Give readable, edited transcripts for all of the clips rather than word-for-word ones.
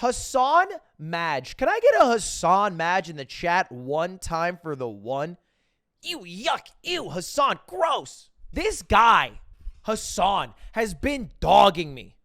Hassan Madge. Can I get a Hassan Madge in the chat one time for the one? Ew, yuck, ew, Hassan, gross. This guy, Hassan, has been dogging me.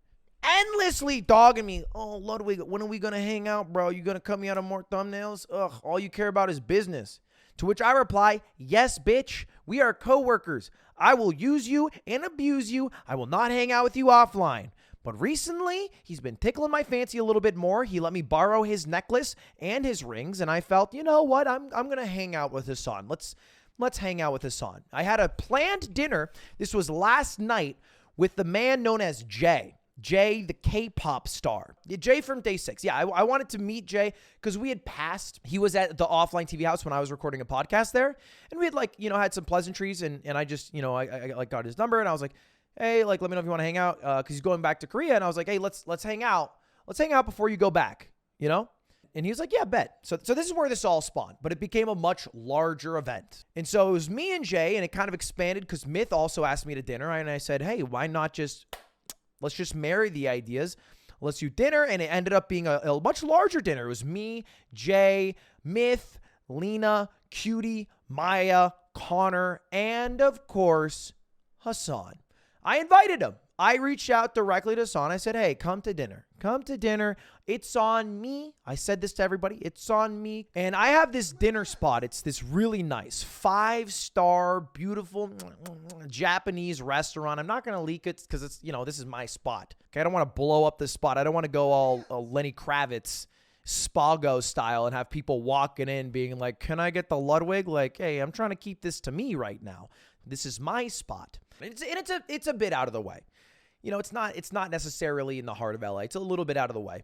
Endlessly dogging me. Oh, Ludwig, when are we going to hang out, bro? You going to cut me out of more thumbnails? Ugh, all you care about is business. To which I reply, yes, bitch. We are co-workers. I will use you and abuse you. I will not hang out with you offline. But recently, he's been tickling my fancy a little bit more. He let me borrow his necklace and his rings, and I felt, you know what? I'm going to hang out with Hassan. Let's hang out with Hassan. I had a planned dinner. This was last night with the man known as Jay. Jay, the K-pop star. Jay from Day 6. Yeah, I wanted to meet Jay because we had passed. He was at the offline TV house when I was recording a podcast there. And we had had some pleasantries. And I just, I got his number and I was like, hey, let me know if you want to hang out. Because he's going back to Korea. And I was like, hey, let's hang out. Let's hang out before you go back, And he was like, yeah, bet. So this is where this all spawned. But it became a much larger event. And so it was me and Jay. And it kind of expanded because Myth also asked me to dinner. And I said, hey, why not let's just marry the ideas. Let's do dinner. And it ended up being a much larger dinner. It was me, Jay, Myth, Lena, Cutie, Maya, Connor, and of course, Hassan. I invited him. I reached out directly to Hassan. I said, hey, come to dinner. Come to dinner. It's on me. I said this to everybody. It's on me. And I have this dinner spot. It's this really nice 5-star, beautiful Japanese restaurant. I'm not going to leak it because it's, this is my spot. Okay, I don't want to blow up this spot. I don't want to go all Lenny Kravitz Spago style and have people walking in being like, can I get the Ludwig? Like, hey, I'm trying to keep this to me right now. This is my spot. It's a bit out of the way. It's not necessarily in the heart of LA. It's a little bit out of the way.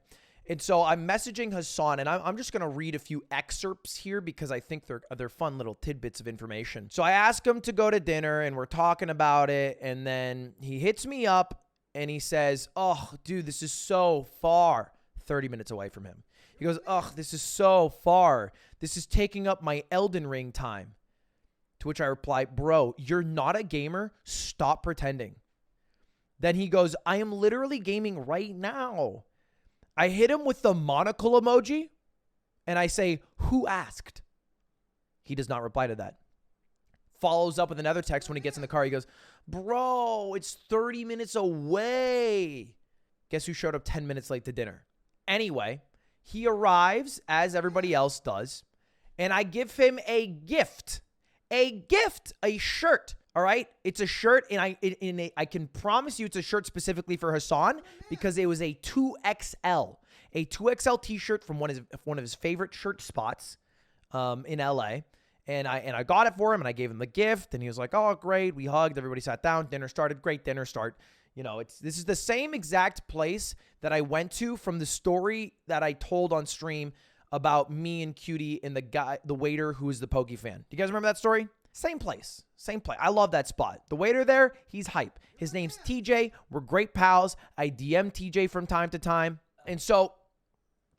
And so I'm messaging Hassan, and I'm just going to read a few excerpts here because I think they're fun little tidbits of information. So I ask him to go to dinner, and we're talking about it, and then he hits me up, and he says, oh, dude, this is so far. 30 minutes away from him. He goes, ugh, this is so far. This is taking up my Elden Ring time. To which I reply, bro, you're not a gamer. Stop pretending. Then he goes, I am literally gaming right now. I hit him with the monocle emoji, and I say, who asked? He does not reply to that. Follows up with another text when he gets in the car. He goes, bro, it's 30 minutes away. Guess who showed up 10 minutes late to dinner? Anyway, he arrives, as everybody else does, and I give him a gift. A shirt. All right, it's a shirt, and I can promise you it's a shirt specifically for Hassan because it was a 2XL T-shirt from one of his favorite shirt spots in LA, and I got it for him, and I gave him the gift, and he was like, "Oh, great!" We hugged, everybody sat down, dinner started, great dinner start. This is the same exact place that I went to from the story that I told on stream about me and Cutie and the waiter who is the Pokey fan. Do you guys remember that story? Same place. I love that spot. The waiter there, he's hype. His name's TJ. We're great pals. I DM TJ from time to time. And so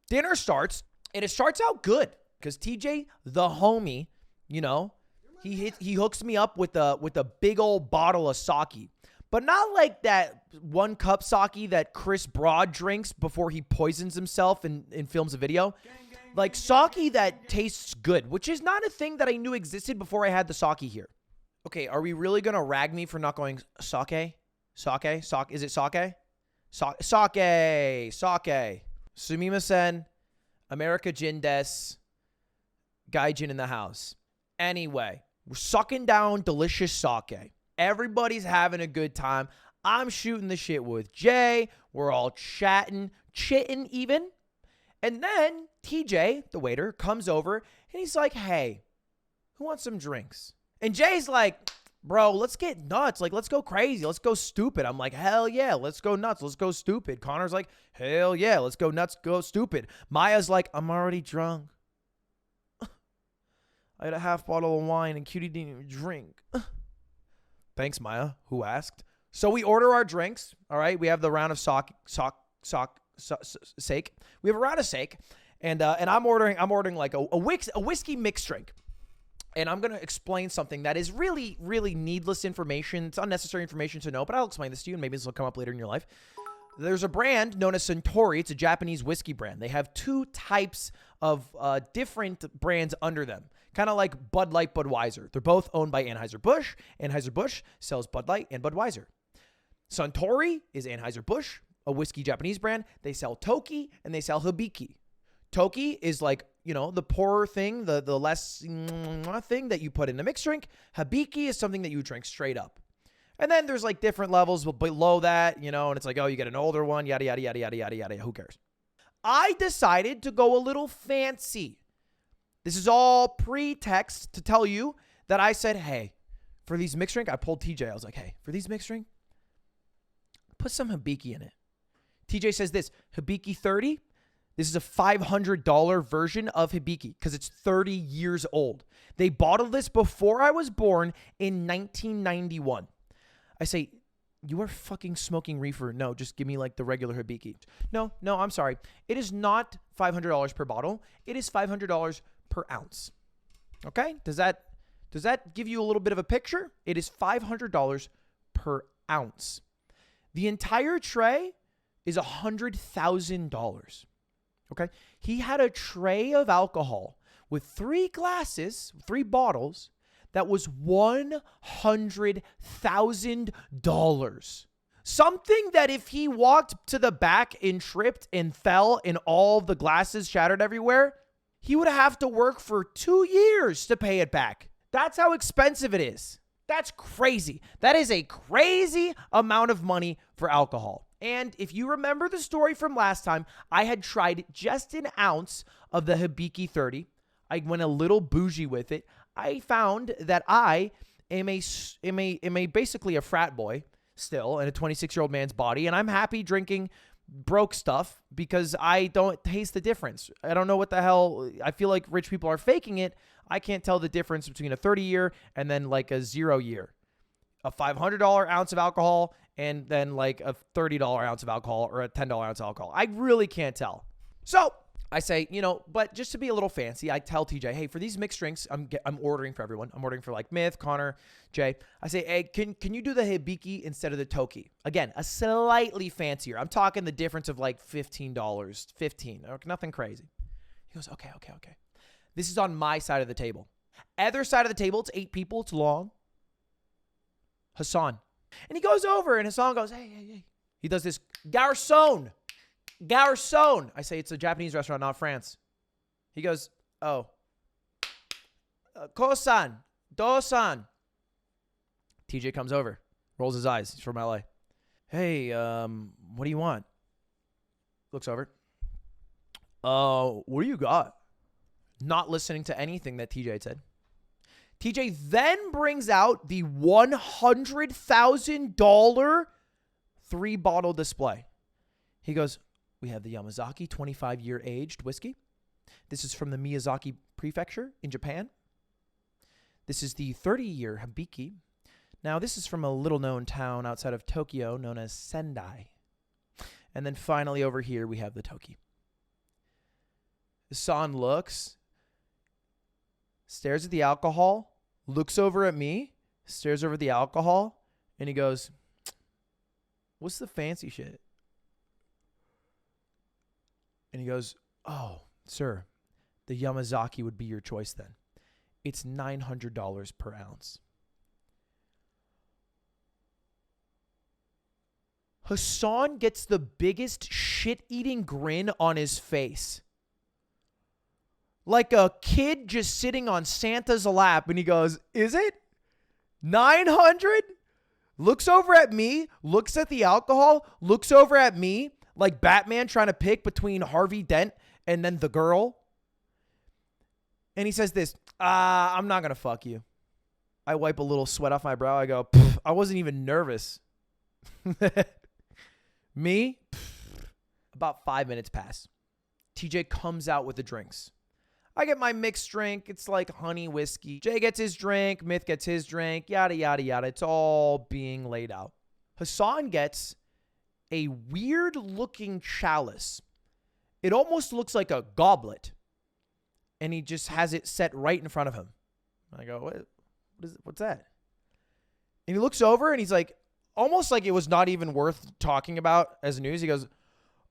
dinner starts, and it starts out good because TJ, the homie, he hooks me up with a big old bottle of sake. But not like that 1 cup sake that Chris Broad drinks before he poisons himself and films a video. Like sake that tastes good, which is not a thing that I knew existed before I had the sake here. Okay, are we really going to rag me for not going sake? Sake? Is it sake? Sake. Sumimasen. America Jin des. Gaijin in the house. Anyway, we're sucking down delicious sake. Everybody's having a good time. I'm shooting the shit with Jay. We're all chitting even. And then TJ, the waiter, comes over and he's like, hey, who wants some drinks? And Jay's like, bro, let's get nuts. Like, let's go crazy. Let's go stupid. I'm like, hell yeah, let's go nuts. Let's go stupid. Connor's like, hell yeah, let's go nuts, go stupid. Maya's like, I'm already drunk. I had a half bottle of wine and Cutie didn't even drink. Thanks, Maya, who asked. So we order our drinks. All right, we have the round of sake. We have a round of sake, and I'm ordering like a whiskey mixed drink. And I'm going to explain something that is really, really needless information. It's unnecessary information to know, but I'll explain this to you, and maybe this will come up later in your life. There's a brand known as Suntory. It's a Japanese whiskey brand. They have two types of different brands under them, kind of like Bud Light, Budweiser. They're both owned by Anheuser-Busch. Anheuser-Busch sells Bud Light and Budweiser. Suntory is Anheuser-Busch, a whiskey Japanese brand. They sell Toki and they sell Hibiki. Toki is like, the poorer thing, the less thing that you put in a mixed drink. Hibiki is something that you drink straight up. And then there's like different levels below that, and it's like, oh, you get an older one, yada, yada, yada, yada, yada, yada. Who cares? I decided to go a little fancy. This is all pretext to tell you that I said, hey, for these mixed drink, I pulled TJ. I was like, hey, for these mixed drink, put some Hibiki in it. TJ says this, Hibiki 30. This is a $500 version of Hibiki because it's 30 years old. They bottled this before I was born in 1991. I say, you are fucking smoking reefer. No, just give me like the regular Hibiki. No, I'm sorry. It is not $500 per bottle. It is $500 per ounce. Okay? Does that give you a little bit of a picture? It is $500 per ounce. The entire tray is $100,000. Okay? He had a tray of alcohol with 3 glasses, 3 bottles, that was $100,000. Something that if he walked to the back and tripped and fell and all the glasses shattered everywhere, he would have to work for 2 years to pay it back. That's how expensive it is. That's crazy. That is a crazy amount of money for alcohol. And if you remember the story from last time, I had tried just an ounce of the Hibiki 30. I went a little bougie with it. I found that I am basically a frat boy still in a 26-year-old man's body, and I'm happy drinking broke stuff because I don't taste the difference. I don't know what the hell. I feel like rich people are faking it. I can't tell the difference between a 30-year and then like a 0-year. A $500 ounce of alcohol and then like a $30 ounce of alcohol or a $10 ounce of alcohol. I really can't tell. So I say, but just to be a little fancy, I tell TJ, hey, for these mixed drinks, I'm ordering for everyone. I'm ordering for like Myth, Connor, Jay. I say, hey, can you do the Hibiki instead of the Toki? Again, a slightly fancier. I'm talking the difference of like $15, 15, nothing crazy. He goes, okay. This is on my side of the table. Other side of the table, it's 8 people. It's long. Hassan. And he goes over and Hassan goes, hey. He does this, Garçon. I say, it's a Japanese restaurant, not France. He goes, oh. Kosan. Dosan. TJ comes over, rolls his eyes. He's from LA. Hey, what do you want? Looks over. What do you got? Not listening to anything that TJ said. TJ then brings out the $100,000 3-bottle display. He goes, we have the Yamazaki 25-year aged whiskey. This is from the Miyazaki Prefecture in Japan. This is the 30-year Hibiki. Now, this is from a little-known town outside of Tokyo known as Sendai. And then finally over here, we have the Toki. Hassan looks, stares at the alcohol, looks over at me, stares over at the alcohol, and he goes, what's the fancy shit? And he goes, oh, sir, the Yamazaki would be your choice then. It's $900 per ounce. Hassan gets the biggest shit-eating grin on his face. Like a kid just sitting on Santa's lap, and he goes, is it? 900? Looks over at me, looks at the alcohol, looks over at me, like Batman trying to pick between Harvey Dent and then the girl. And he says this, I'm not going to fuck you. I wipe a little sweat off my brow. I go, I wasn't even nervous. Me? About 5 minutes pass. TJ comes out with the drinks. I get my mixed drink. It's like honey whiskey. Jay gets his drink. Myth gets his drink. Yada, yada, yada. It's all being laid out. Hassan gets a weird-looking chalice. It almost looks like a goblet. And he just has it set right in front of him. I go, what's that? And he looks over and he's like, almost like it was not even worth talking about as news. He goes,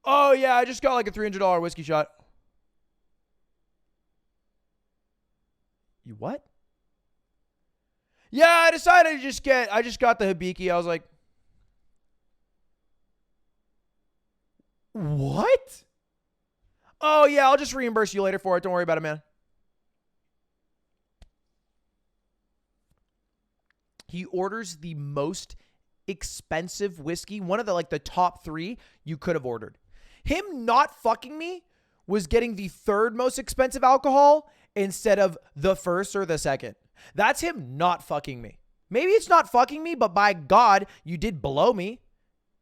oh, yeah, I just got like a $300 whiskey shot. You what? Yeah, I decided to I just got the Hibiki. I was like, what? Oh, yeah, I'll just reimburse you later for it. Don't worry about it, man. He orders the most expensive whiskey, one of the top 3 you could have ordered. Him not fucking me was getting the 3rd most expensive alcohol instead of the 1st or the 2nd. That's him not fucking me. Maybe it's not fucking me, but by God, you did blow me.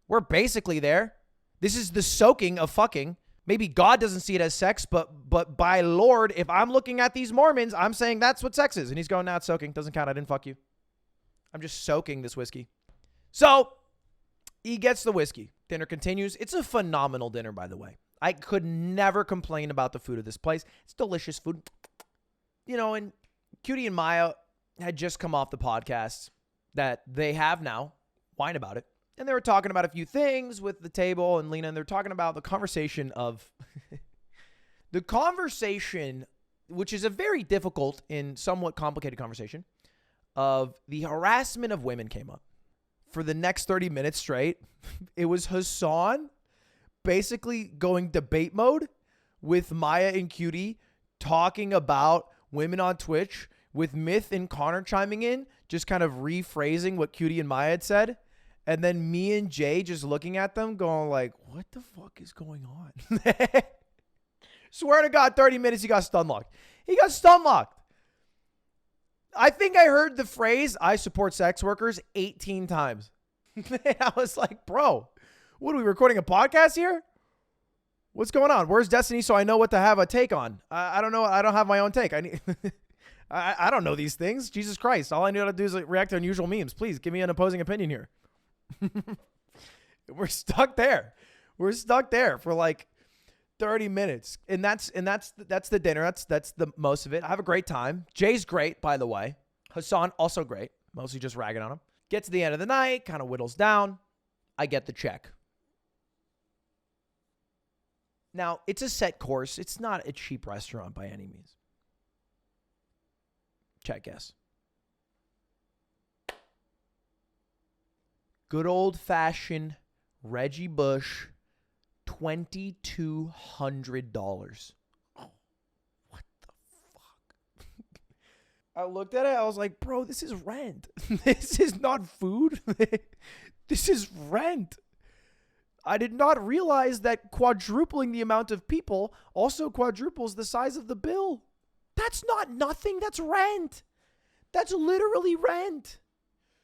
We're basically there. This is the soaking of fucking. Maybe God doesn't see it as sex, but by Lord, if I'm looking at these Mormons, I'm saying that's what sex is. And he's going, nah, it's soaking. Doesn't count. I didn't fuck you. I'm just soaking this whiskey. So he gets the whiskey. Dinner continues. It's a phenomenal dinner, by the way. I could never complain about the food of this place. It's delicious food. You know, and Cutie and Maya had just come off the podcast that they have now. Whine about it. And they were talking about a few things with the table and Lena, and they're talking about the conversation of the conversation, which is a very difficult and somewhat complicated conversation, of the harassment of women came up. For the next 30 minutes straight, it was Hassan basically going debate mode with Maya and Cutie talking about women on Twitch, with Myth and Connor chiming in, just kind of rephrasing what Cutie and Maya had said. And then me and Jay just looking at them going like, what the fuck is going on? Swear to God, 30 minutes, he got stun locked. He got stun locked. I think I heard the phrase, I support sex workers, 18 times. I was like, bro, what are we recording a podcast here? What's going on? Where's Destiny so I know what to have a take on? I don't know. I don't have my own take. I don't know these things. Jesus Christ. All I know how to do is react to unusual memes. Please give me an opposing opinion here. We're stuck there. We're stuck there for like 30 minutes. And that's the dinner. That's the most of it. I have a great time. Jay's great, by the way. Hassan, also great. Mostly just ragging on him. Get to the end of the night, kind of whittles down. I get the check. Now, it's a set course. It's not a cheap restaurant by any means. Check, yes. Good old-fashioned Reggie Bush, $2,200. Oh, what the fuck? I looked at it. I was like, bro, this is rent. This is not food. This is rent. I did not realize that quadrupling the amount of people also quadruples the size of the bill. That's not nothing. That's rent. That's literally rent.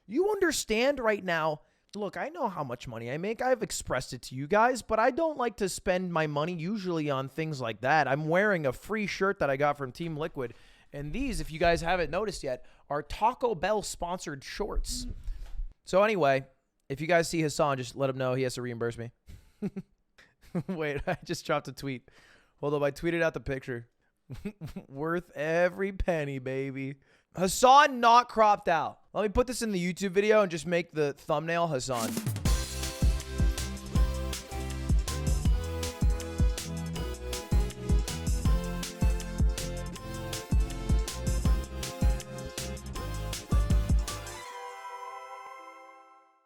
You understand right now. Look, I know how much money I make. I've expressed it to you guys, but I don't like to spend my money usually on things like that. I'm wearing a free shirt that I got from Team Liquid. And these, if you guys haven't noticed yet, are Taco Bell sponsored shorts. So anyway, if you guys see Hassan, just let him know he has to reimburse me. Wait, I just dropped a tweet. Hold up, I tweeted out the picture. Worth every penny, baby. Hassan not cropped out. Let me put this in the YouTube video and just make the thumbnail Hassan.